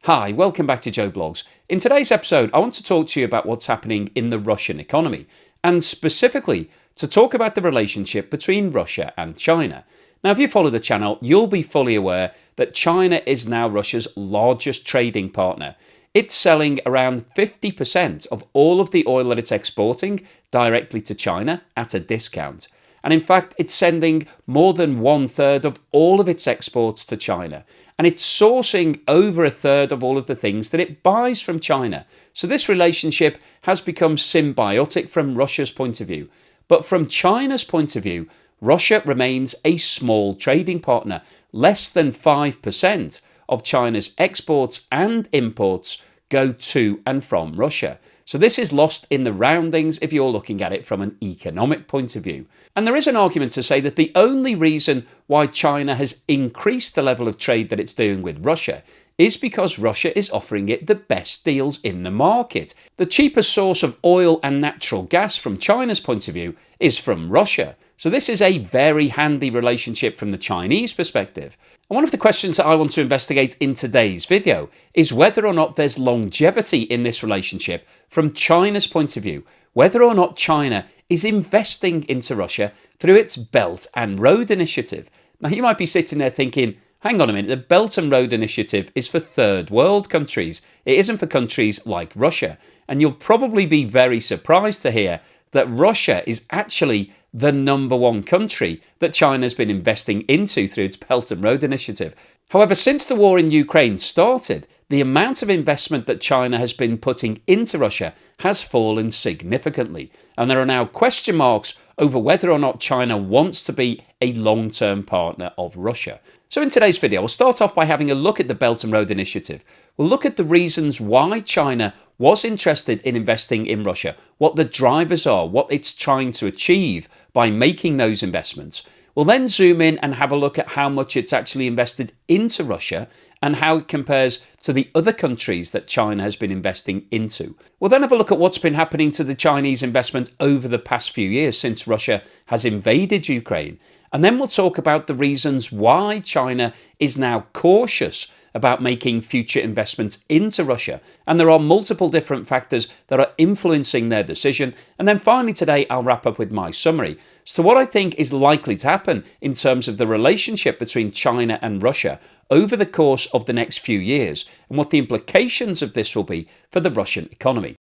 Hi, welcome back to Joe Blogs. In today's episode, I want to talk to you about what's happening in the Russian economy, and specifically to talk about the relationship between Russia and China. Now, if you follow the channel, you'll be fully aware that China is now Russia's largest trading partner. It's selling around 50% of all of the oil that it's exporting directly to China at a discount. And in fact, it's sending more than 1/3 of all of its exports to China. And it's sourcing over 1/3 of all of the things that it buys from China. So this relationship has become symbiotic from Russia's point of view. But from China's point of view, Russia remains a small trading partner. Less than 5% of China's exports and imports go to and from Russia. So this is lost in the roundings if you're looking at it from an economic point of view. And there is an argument to say that the only reason why China has increased the level of trade that it's doing with Russia is because Russia is offering it the best deals in the market. The cheapest source of oil and natural gas from China's point of view is from Russia. So this is a very handy relationship from the Chinese perspective. And one of the questions that I want to investigate in today's video is whether or not there's longevity in this relationship from China's point of view, whether or not China is investing into Russia through its Belt and Road Initiative. Now, you might be sitting there thinking, hang on a minute, the Belt and Road Initiative is for third world countries. It isn't for countries like Russia. And you'll probably be very surprised to hear that Russia is actually the number one country that China's been investing into through its Belt and Road Initiative. However, since the war in Ukraine started, the amount of investment that China has been putting into Russia has fallen significantly. And there are now question marks over whether or not China wants to be a long-term partner of Russia. So in today's video, we'll start off by having a look at the Belt and Road Initiative. We'll look at the reasons why China was interested in investing in Russia, what the drivers are, what it's trying to achieve by making those investments. We'll then zoom in and have a look at how much it's actually invested into Russia and how it compares to the other countries that China has been investing into. We'll then have a look at what's been happening to the Chinese investment over the past few years since Russia has invaded Ukraine. And then we'll talk about the reasons why China is now cautious about making future investments into Russia. And there are multiple different factors that are influencing their decision. And then finally today, I'll wrap up with my summary as to what I think is likely to happen in terms of the relationship between China and Russia over the course of the next few years and what the implications of this will be for the Russian economy.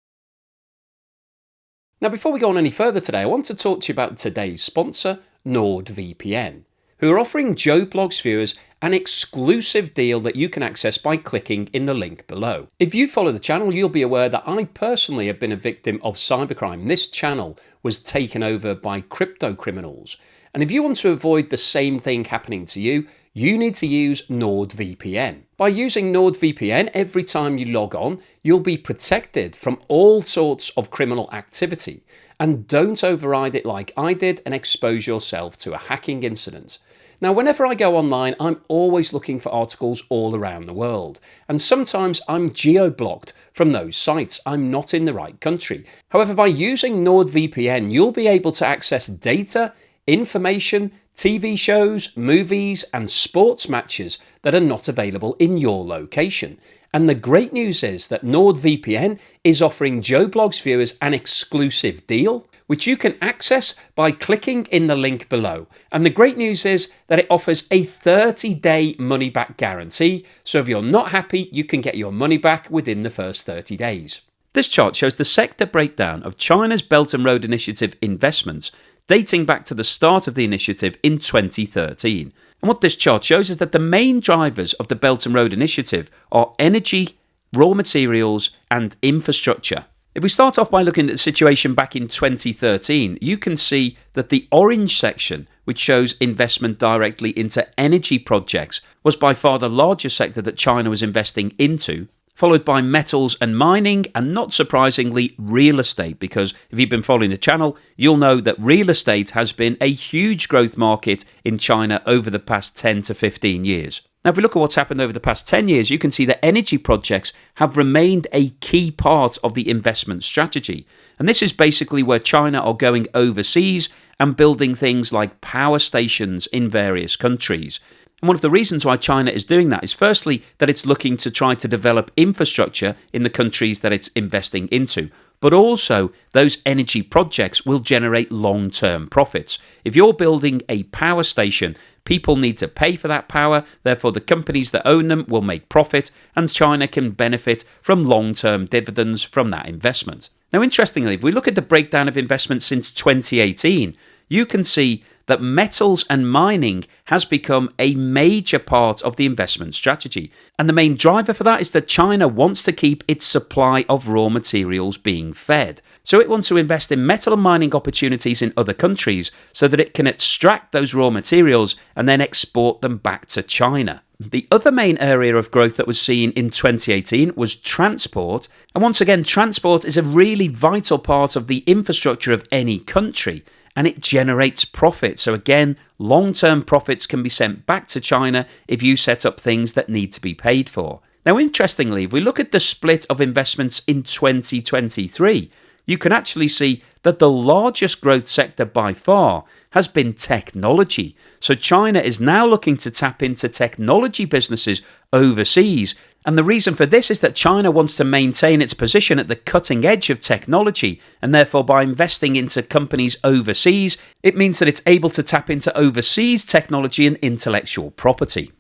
Now, before we go on any further today, I want to talk to you about today's sponsor, NordVPN, who are offering Joe Blogs viewers an exclusive deal that you can access by clicking in the link below. If you follow the channel, you'll be aware that I personally have been a victim of cybercrime. This channel was taken over by crypto criminals. And if you want to avoid the same thing happening to you, you need to use NordVPN. By using NordVPN, every time you log on, you'll be protected from all sorts of criminal activity. And don't override it like I did and expose yourself to a hacking incident. Now, whenever I go online, I'm always looking for articles all around the world. And sometimes I'm geo-blocked from those sites. I'm not in the right country. However, by using NordVPN, you'll be able to access data, information, TV shows, movies, and sports matches that are not available in your location. And the great news is that NordVPN is offering Joe Blogs viewers an exclusive deal, which you can access by clicking in the link below. And the great news is that it offers a 30-day money-back guarantee. So if you're not happy, you can get your money back within the first 30 days. This chart shows the sector breakdown of China's Belt and Road Initiative investments dating back to the start of the initiative in 2013. And what this chart shows is that the main drivers of the Belt and Road Initiative are energy, raw materials, and infrastructure. If we start off by looking at the situation back in 2013, you can see that the orange section, which shows investment directly into energy projects, was by far the largest sector that China was investing into, followed by metals and mining, and not surprisingly, real estate, because if you've been following the channel, you'll know that real estate has been a huge growth market in China over the past 10 to 15 years. Now, if we look at what's happened over the past 10 years, you can see that energy projects have remained a key part of the investment strategy. And this is basically where China are going overseas and building things like power stations in various countries. And one of the reasons why China is doing that is firstly that it's looking to try to develop infrastructure in the countries that it's investing into. But also, those energy projects will generate long-term profits. If you're building a power station, people need to pay for that power, therefore the companies that own them will make profit, and China can benefit from long-term dividends from that investment. Now, interestingly, if we look at the breakdown of investment since 2018, you can see that metals and mining has become a major part of the investment strategy. And the main driver for that is that China wants to keep its supply of raw materials being fed. So it wants to invest in metal and mining opportunities in other countries so that it can extract those raw materials and then export them back to China. The other main area of growth that was seen in 2018 was transport. And once again, transport is a really vital part of the infrastructure of any country, and it generates profit. So again, long-term profits can be sent back to China if you set up things that need to be paid for. Now, interestingly, if we look at the split of investments in 2023, you can actually see that the largest growth sector by far has been technology. So China is now looking to tap into technology businesses overseas. And the reason for this is that China wants to maintain its position at the cutting edge of technology, and therefore by investing into companies overseas, it means that it's able to tap into overseas technology and intellectual property.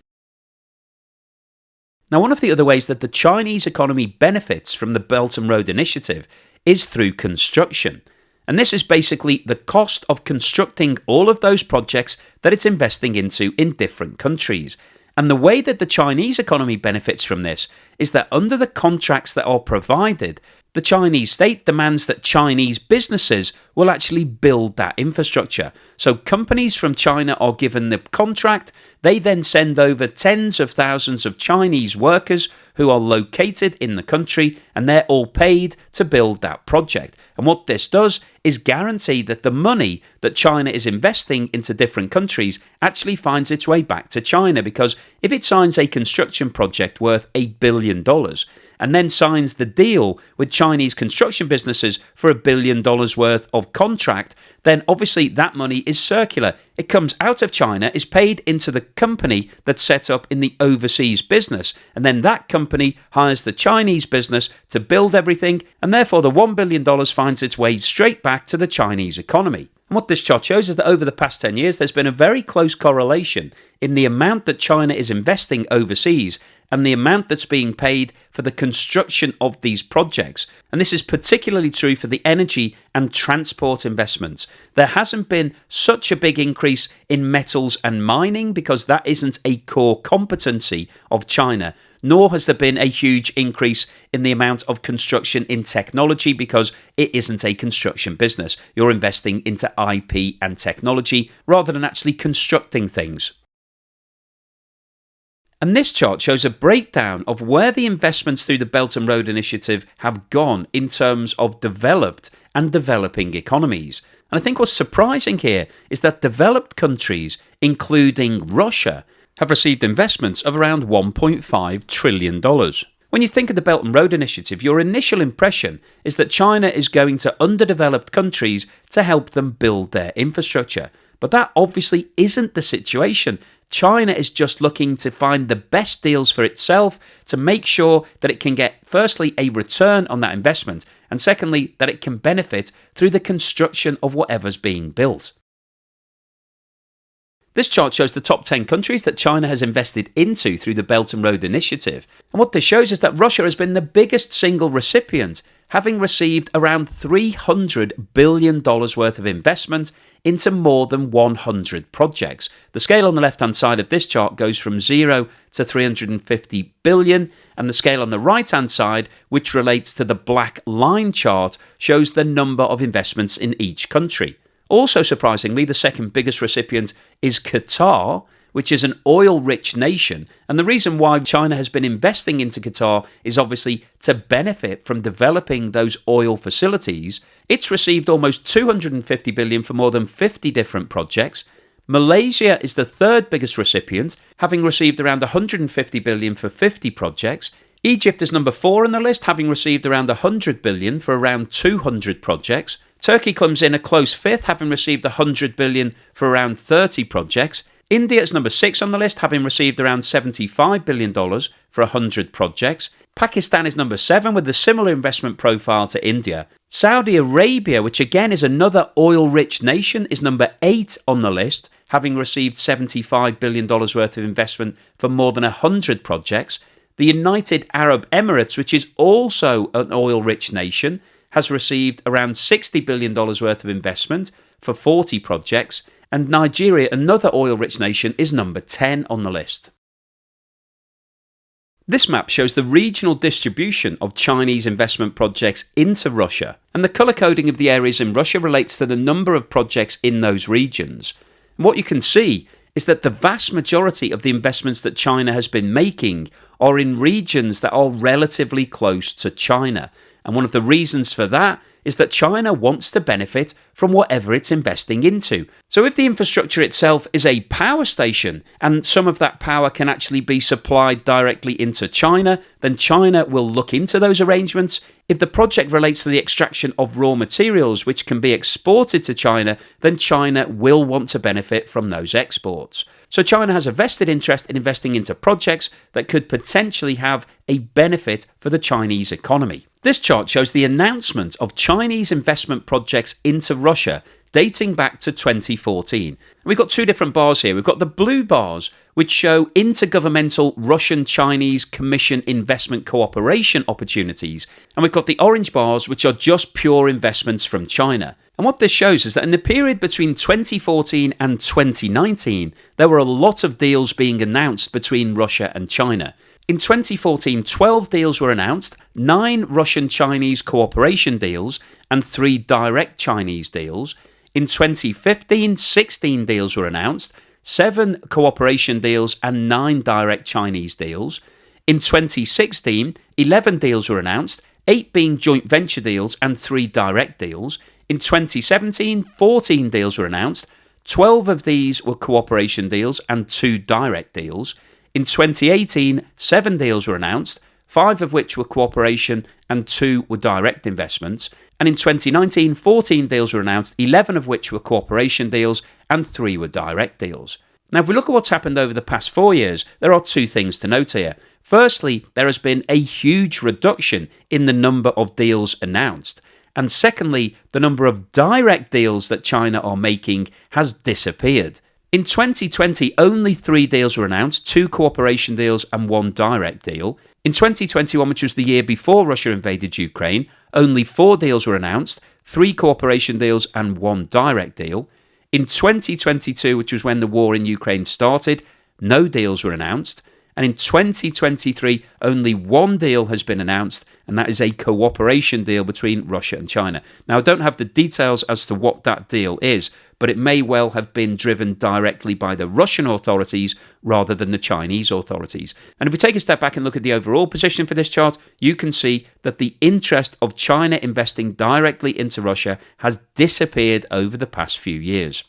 Now, one of the other ways that the Chinese economy benefits from the Belt and Road Initiative is through construction. And this is basically the cost of constructing all of those projects that it's investing into in different countries. And the way that the Chinese economy benefits from this is that under the contracts that are provided, the Chinese state demands that Chinese businesses will actually build that infrastructure. So companies from China are given the contract. They then send over tens of thousands of Chinese workers who are located in the country, and they're all paid to build that project. And what this does is guarantee that the money that China is investing into different countries actually finds its way back to China, because if it signs a construction project worth $1 billion and then signs the deal with Chinese construction businesses for $1 billion worth of contract, then obviously that money is circular. It comes out of China, is paid into the company that's set up in the overseas business, and then that company hires the Chinese business to build everything, and therefore the $1 billion finds its way straight back to the Chinese economy. And what this chart shows is that over the past 10 years, there's been a very close correlation in the amount that China is investing overseas and the amount that's being paid for the construction of these projects. And this is particularly true for the energy and transport investments. There hasn't been such a big increase in metals and mining because that isn't a core competency of China, nor has there been a huge increase in the amount of construction in technology because it isn't a construction business. You're investing into IP and technology rather than actually constructing things. And this chart shows a breakdown of where the investments through the Belt and Road Initiative have gone in terms of developed and developing economies. And I think what's surprising here is that developed countries, including Russia, have received investments of around $1.5 trillion. When you think of the Belt and Road Initiative, your initial impression is that China is going to underdeveloped countries to help them build their infrastructure. But that obviously isn't the situation. China is just looking to find the best deals for itself to make sure that it can get, firstly, a return on that investment, and secondly, that it can benefit through the construction of whatever's being built. This chart shows the top 10 countries that China has invested into through the Belt and Road Initiative. And what this shows is that Russia has been the biggest single recipient, having received around $300 billion worth of investment into more than 100 projects. The scale on the left-hand side of this chart goes from 0 to 350 billion, and the scale on the right-hand side, which relates to the black line chart, shows the number of investments in each country. Also surprisingly, the second biggest recipient is Qatar, which is an oil-rich nation. And the reason why China has been investing into Qatar is obviously to benefit from developing those oil facilities. It's received almost $250 billion for more than 50 different projects. Malaysia is the third biggest recipient, having received around $150 billion for 50 projects. Egypt is number 4 on the list, having received around $100 billion for around 200 projects. Turkey comes in a close 5th, having received $100 billion for around 30 projects. India is number 6 on the list, having received around $75 billion for 100 projects. Pakistan is number 7 with a similar investment profile to India. Saudi Arabia, which again is another oil-rich nation, is number 8 on the list, having received $75 billion worth of investment for more than 100 projects. The United Arab Emirates, which is also an oil-rich nation, has received around $60 billion worth of investment for 40 projects. And Nigeria, another oil-rich nation, is number 10 on the list. This map shows the regional distribution of Chinese investment projects into Russia, and the colour coding of the areas in Russia relates to the number of projects in those regions. And what you can see is that the vast majority of the investments that China has been making are in regions that are relatively close to China. And one of the reasons for that is that China wants to benefit from whatever it's investing into. So if the infrastructure itself is a power station and some of that power can actually be supplied directly into China, then China will look into those arrangements. If the project relates to the extraction of raw materials which can be exported to China, then China will want to benefit from those exports. So China has a vested interest in investing into projects that could potentially have a benefit for the Chinese economy. This chart shows the announcement of Chinese investment projects into Russia dating back to 2014. We've got two different bars here. We've got the blue bars, which show intergovernmental Russian-Chinese Commission investment cooperation opportunities. And we've got the orange bars, which are just pure investments from China. And what this shows is that in the period between 2014 and 2019, there were a lot of deals being announced between Russia and China. In 2014, 12 deals were announced, 9 Russian-Chinese cooperation deals and 3 direct Chinese deals. In 2015, 16 deals were announced, 7 cooperation deals and 9 direct Chinese deals. In 2016, 11 deals were announced, 8 being joint venture deals and 3 direct deals. In 2017, 14 deals were announced, 12 of these were cooperation deals and 2 direct deals. In 2018, 7 deals were announced, 5 of which were cooperation and 2 were direct investments. And in 2019, 14 deals were announced, 11 of which were cooperation deals and 3 were direct deals. Now, if we look at what's happened over the past 4 years, there are 2 things to note here. Firstly, there has been a huge reduction in the number of deals announced. And secondly, the number of direct deals that China are making has disappeared. In 2020, only 3 deals were announced, 2 cooperation deals and 1 direct deal. In 2021, which was the year before Russia invaded Ukraine, only 4 deals were announced, 3 cooperation deals and 1 direct deal. In 2022, which was when the war in Ukraine started, no deals were announced. And in 2023, only 1 deal has been announced, and that is a cooperation deal between Russia and China. Now, I don't have the details as to what that deal is, but it may well have been driven directly by the Russian authorities rather than the Chinese authorities. And if we take a step back and look at the overall position for this chart, you can see that the interest of China investing directly into Russia has disappeared over the past few years.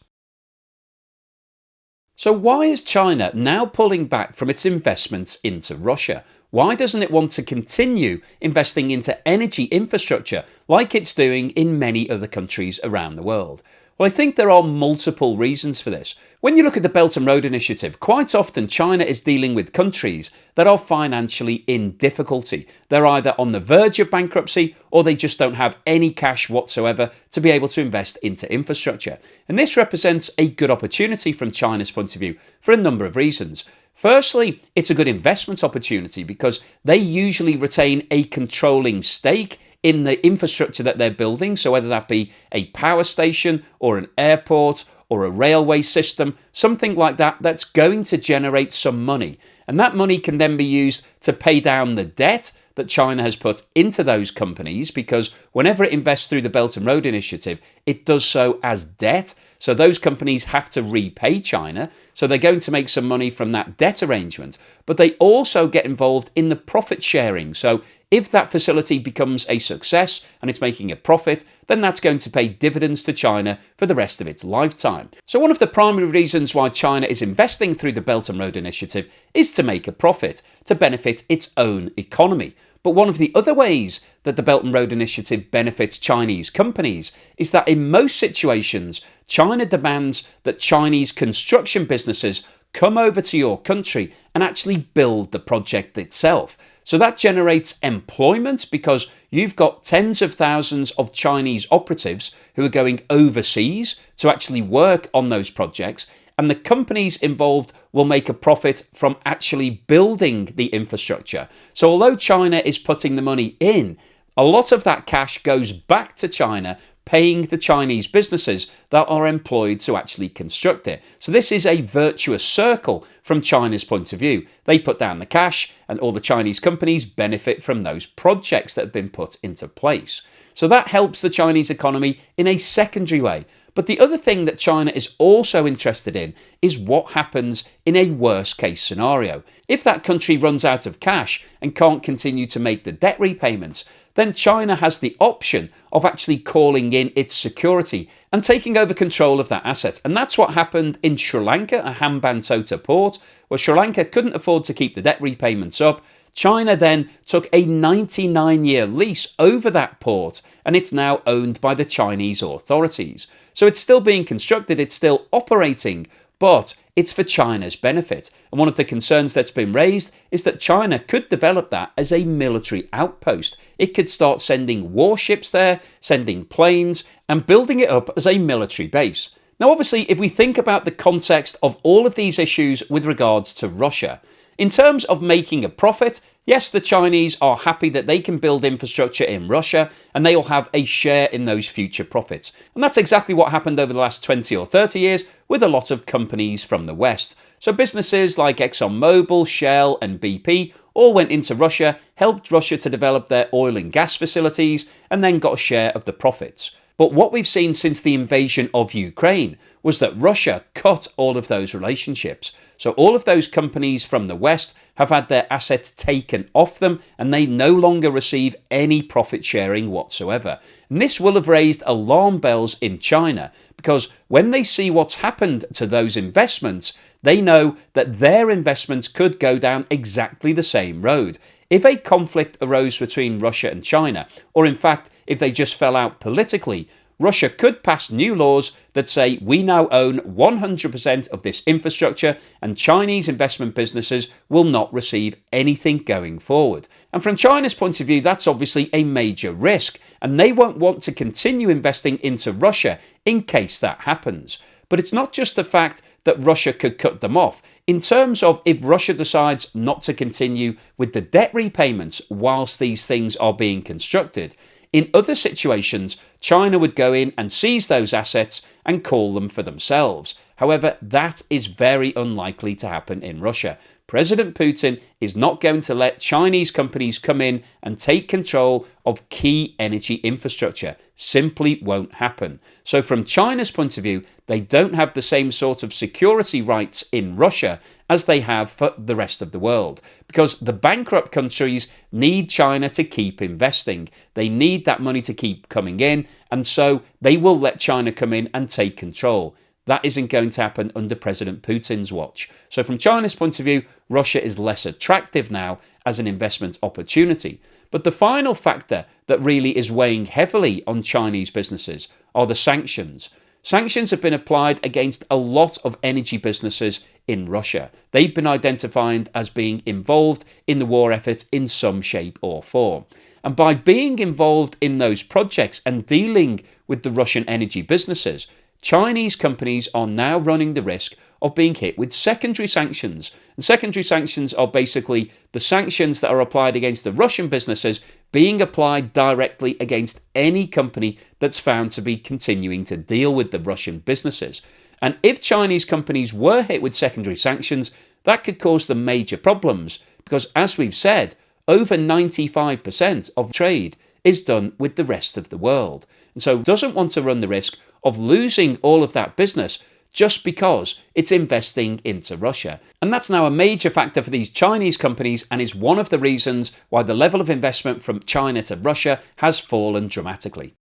So why is China now pulling back from its investments into Russia? Why doesn't it want to continue investing into energy infrastructure like it's doing in many other countries around the world? Well, I think there are multiple reasons for this. When you look at the Belt and Road Initiative, quite often China is dealing with countries that are financially in difficulty. They're either on the verge of bankruptcy or they just don't have any cash whatsoever to be able to invest into infrastructure. And this represents a good opportunity from China's point of view for a number of reasons. Firstly, it's a good investment opportunity because they usually retain a controlling stake in the infrastructure that they're building. So whether that be a power station or an airport or a railway system, something like that, that's going to generate some money. And that money can then be used to pay down the debt that China has put into those companies, because whenever it invests through the Belt and Road Initiative, it does so as debt. So those companies have to repay China. So they're going to make some money from that debt arrangement. But they also get involved in the profit sharing. So if that facility becomes a success and it's making a profit, then that's going to pay dividends to China for the rest of its lifetime. So one of the primary reasons why China is investing through the Belt and Road Initiative is to make a profit, to benefit its own economy. But one of the other ways that the Belt and Road Initiative benefits Chinese companies is that in most situations, China demands that Chinese construction businesses come over to your country and actually build the project itself. So that generates employment because you've got tens of thousands of Chinese operatives who are going overseas to actually work on those projects, and the companies involved will make a profit from actually building the infrastructure. So although China is putting the money in, a lot of that cash goes back to China, paying the Chinese businesses that are employed to actually construct it. So this is a virtuous circle from China's point of view. They put down the cash and all the Chinese companies benefit from those projects that have been put into place. So that helps the Chinese economy in a secondary way. But the other thing that China is also interested in is what happens in a worst case scenario. If that country runs out of cash and can't continue to make the debt repayments, then China has the option of actually calling in its security and taking over control of that asset. And that's what happened in Sri Lanka, a Hambantota port, where Sri Lanka couldn't afford to keep the debt repayments up. China then took a 99-year lease over that port, and it's now owned by the Chinese authorities. So it's still being constructed, it's still operating, but it's for China's benefit. And one of the concerns that's been raised is that China could develop that as a military outpost. It could start sending warships there, sending planes, and building it up as a military base. Now, obviously, if we think about the context of all of these issues with regards to Russia, in terms of making a profit, yes, the Chinese are happy that they can build infrastructure in Russia and they will have a share in those future profits. And that's exactly what happened over the last 20 or 30 years with a lot of companies from the West. So businesses like ExxonMobil, Shell and BP all went into Russia, helped Russia to develop their oil and gas facilities, and then got a share of the profits. But what we've seen since the invasion of Ukraine was that Russia cut all of those relationships. So all of those companies from the West have had their assets taken off them and they no longer receive any profit sharing whatsoever. And this will have raised alarm bells in China because when they see what's happened to those investments, they know that their investments could go down exactly the same road. If a conflict arose between Russia and China, or in fact, if they just fell out politically, Russia could pass new laws that say we now own 100% of this infrastructure and Chinese investment businesses will not receive anything going forward. And from China's point of view, that's obviously a major risk, and they won't want to continue investing into Russia in case that happens. But it's not just the fact that Russia could cut them off. In terms of if Russia decides not to continue with the debt repayments whilst these things are being constructed, in other situations, China would go in and seize those assets and call them for themselves. However, that is very unlikely to happen in Russia. President Putin is not going to let Chinese companies come in and take control of key energy infrastructure. Simply won't happen. So from China's point of view, they don't have the same sort of security rights in Russia as they have for the rest of the world, because the bankrupt countries need China to keep investing. They need that money to keep coming in, and so they will let China come in and take control. That isn't going to happen under President Putin's watch. So from China's point of view, Russia is less attractive now as an investment opportunity. But the final factor that really is weighing heavily on Chinese businesses are the sanctions. Sanctions have been applied against a lot of energy businesses in Russia. They've been identified as being involved in the war effort in some shape or form. And by being involved in those projects and dealing with the Russian energy businesses, Chinese companies are now running the risk of being hit with secondary sanctions. And secondary sanctions are basically the sanctions that are applied against the Russian businesses being applied directly against any company that's found to be continuing to deal with the Russian businesses. And if Chinese companies were hit with secondary sanctions, that could cause them major problems because, as we've said, over 95% of trade is done with the rest of the world. And so doesn't want to run the risk of losing all of that business just because it's investing into Russia. And that's now a major factor for these Chinese companies and is one of the reasons why the level of investment from China to Russia has fallen dramatically.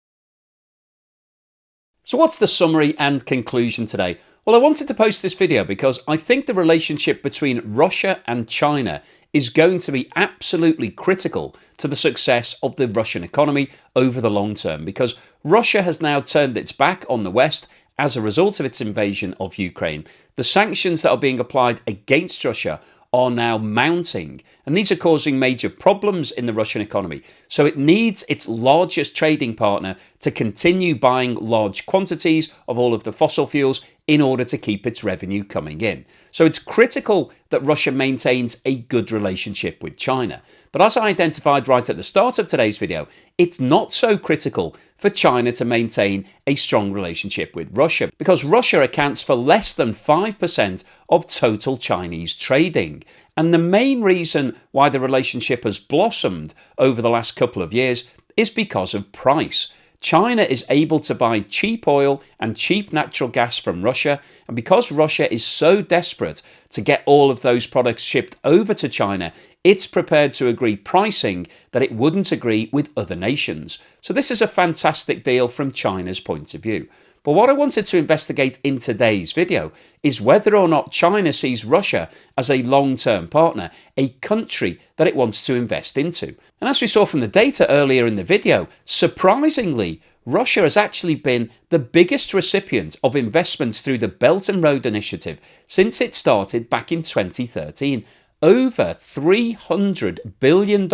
So what's the summary and conclusion today? Well, I wanted to post this video because I think the relationship between Russia and China is going to be absolutely critical to the success of the Russian economy over the long term, because Russia has now turned its back on the West as a result of its invasion of Ukraine. The sanctions that are being applied against Russia are now mounting, and these are causing major problems in the Russian economy. So it needs its largest trading partner to continue buying large quantities of all of the fossil fuels in order to keep its revenue coming in. So it's critical that Russia maintains a good relationship with China. But as I identified right at the start of today's video, it's not so critical for China to maintain a strong relationship with Russia, because Russia accounts for less than 5% of total Chinese trading. And the main reason why the relationship has blossomed over the last couple of years is because of price. China is able to buy cheap oil and cheap natural gas from Russia, and because Russia is so desperate to get all of those products shipped over to China, it's prepared to agree pricing that it wouldn't agree with other nations. So this is a fantastic deal from China's point of view. But what I wanted to investigate in today's video is whether or not China sees Russia as a long-term partner, a country that it wants to invest into. And as we saw from the data earlier in the video, surprisingly, Russia has actually been the biggest recipient of investments through the Belt and Road Initiative since it started back in 2013. Over $300 billion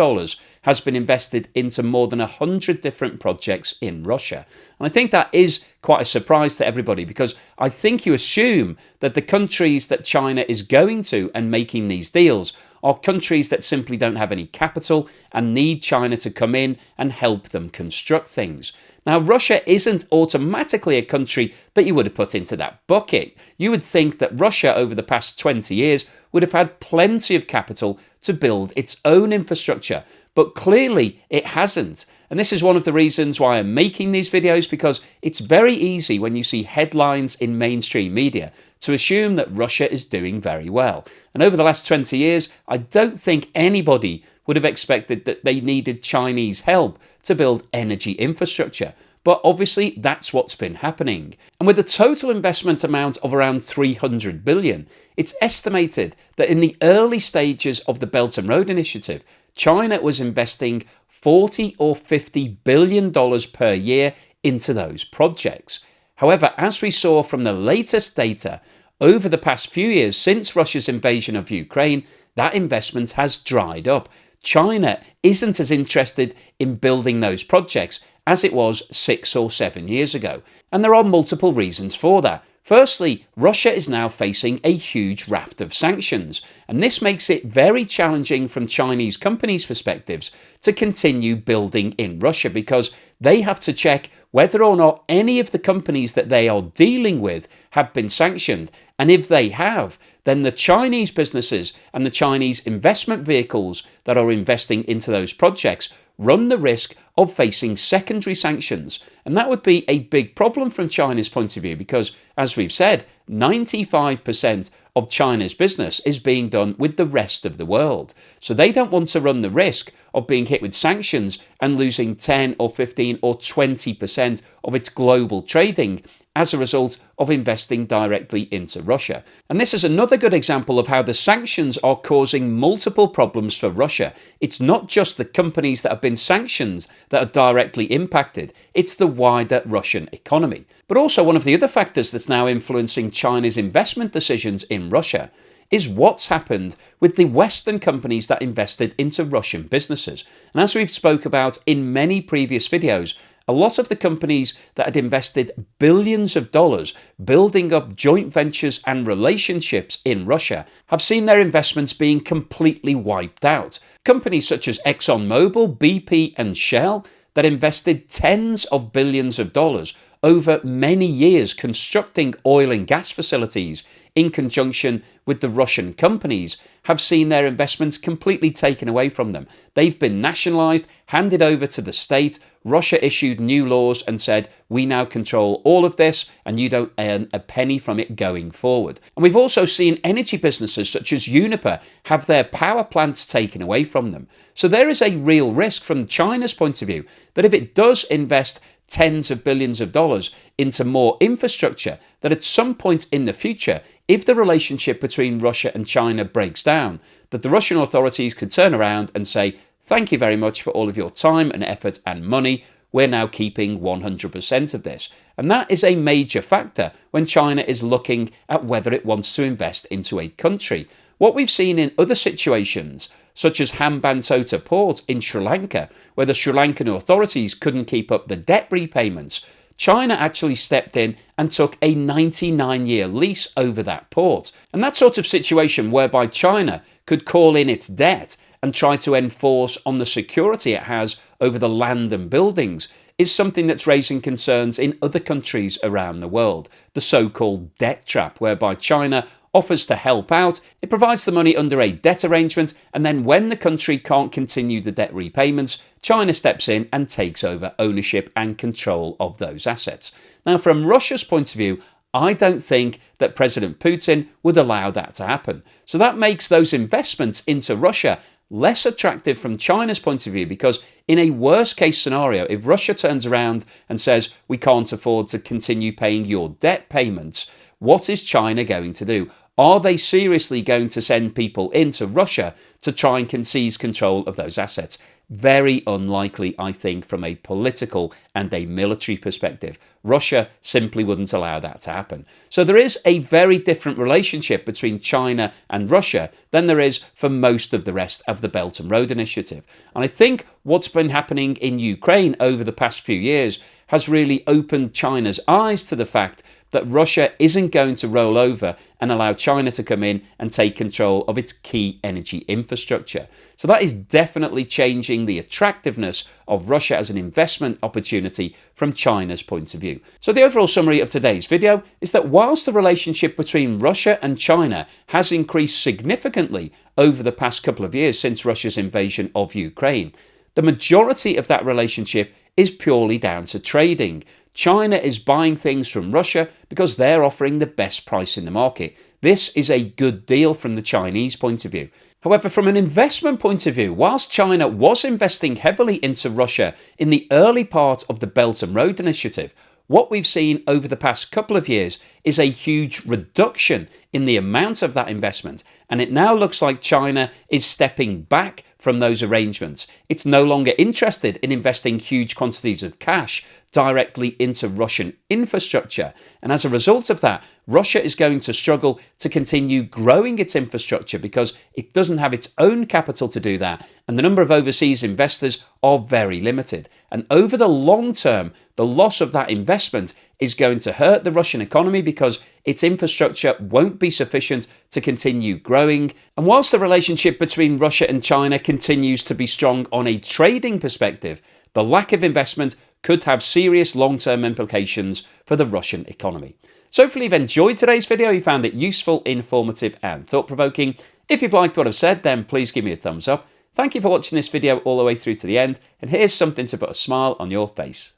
has been invested into more than 100 different projects in Russia. And I think that is quite a surprise to everybody, because I think you assume that the countries that China is going to and making these deals are countries that simply don't have any capital and need China to come in and help them construct things. Now, Russia isn't automatically a country that you would have put into that bucket. You would think that Russia over the past 20 years would have had plenty of capital to build its own infrastructure, but clearly it hasn't. And this is one of the reasons why I'm making these videos, because it's very easy when you see headlines in mainstream media to assume that Russia is doing very well. And over the last 20 years, I don't think anybody would have expected that they needed Chinese help to build energy infrastructure. But obviously that's what's been happening. And with a total investment amount of around $300 billion, it's estimated that in the early stages of the Belt and Road Initiative, China was investing $40 or $50 billion per year into those projects. However, as we saw from the latest data, over the past few years since Russia's invasion of Ukraine, that investment has dried up. China isn't as interested in building those projects as it was 6 or 7 years ago. And there are multiple reasons for that. Firstly, Russia is now facing a huge raft of sanctions, and this makes it very challenging from Chinese companies' perspectives to continue building in Russia, because they have to check whether or not any of the companies that they are dealing with have been sanctioned. And if they have, then the Chinese businesses and the Chinese investment vehicles that are investing into those projects run the risk of facing secondary sanctions. And that would be a big problem from China's point of view, because, as we've said, 95% of China's business is being done with the rest of the world. So they don't want to run the risk of being hit with sanctions and losing 10 or 15 or 20% of its global trading as a result of investing directly into Russia. And this is another good example of how the sanctions are causing multiple problems for Russia. It's not just the companies that have been sanctioned that are directly impacted, it's the wider Russian economy. But also, one of the other factors that's now influencing China's investment decisions in Russia is what's happened with the Western companies that invested into Russian businesses. And as we've spoke about in many previous videos, a lot of the companies that had invested billions of dollars building up joint ventures and relationships in Russia have seen their investments being completely wiped out. Companies such as ExxonMobil, BP and Shell that invested tens of billions of dollars over many years constructing oil and gas facilities in conjunction with the Russian companies have seen their investments completely taken away from them. They've been nationalized, handed over to the state. Russia issued new laws and said, we now control all of this and you don't earn a penny from it going forward. And we've also seen energy businesses such as Uniper have their power plants taken away from them. So there is a real risk from China's point of view that if it does invest tens of billions of dollars into more infrastructure, that at some point in the future, if the relationship between Russia and China breaks down, that the Russian authorities could turn around and say, thank you very much for all of your time and effort and money. We're now keeping 100% of this. And that is a major factor when China is looking at whether it wants to invest into a country. What we've seen in other situations, such as Hambantota Port in Sri Lanka, where the Sri Lankan authorities couldn't keep up the debt repayments, China actually stepped in and took a 99-year lease over that port. And that sort of situation whereby China could call in its debt and try to enforce on the security it has over the land and buildings is something that's raising concerns in other countries around the world. The so-called debt trap, whereby China offers to help out, it provides the money under a debt arrangement, and then when the country can't continue the debt repayments, China steps in and takes over ownership and control of those assets. Now, from Russia's point of view, I don't think that President Putin would allow that to happen. So that makes those investments into Russia less attractive from China's point of view, because in a worst case scenario, if Russia turns around and says we can't afford to continue paying your debt payments, what is China going to do? Are they seriously going to send people into Russia to try and seize control of those assets? Very unlikely, I think, from a political and a military perspective. Russia simply wouldn't allow that to happen. So there is a very different relationship between China and Russia than there is for most of the rest of the Belt and Road Initiative. And I think what's been happening in Ukraine over the past few years has really opened China's eyes to the fact that Russia isn't going to roll over and allow China to come in and take control of its key energy infrastructure. So that is definitely changing the attractiveness of Russia as an investment opportunity from China's point of view. So the overall summary of today's video is that whilst the relationship between Russia and China has increased significantly over the past couple of years since Russia's invasion of Ukraine, the majority of that relationship is purely down to trading. China is buying things from Russia because they're offering the best price in the market. This is a good deal from the Chinese point of view. However, from an investment point of view, whilst China was investing heavily into Russia in the early part of the Belt and Road Initiative, what we've seen over the past couple of years is a huge reduction in the amount of that investment, and it now looks like China is stepping back from those arrangements. It's no longer interested in investing huge quantities of cash directly into Russian infrastructure, and as a result of that, Russia is going to struggle to continue growing its infrastructure because it doesn't have its own capital to do that, and the number of overseas investors are very limited. And over the long term, the loss of that investment is going to hurt the Russian economy because its infrastructure won't be sufficient to continue growing. And whilst the relationship between Russia and China continues to be strong on a trading perspective, the lack of investment could have serious long-term implications for the Russian economy. So hopefully you've enjoyed today's video, you found it useful, informative and thought-provoking. If you've liked what I've said, then please give me a thumbs up. Thank you for watching this video all the way through to the end, and here's something to put a smile on your face.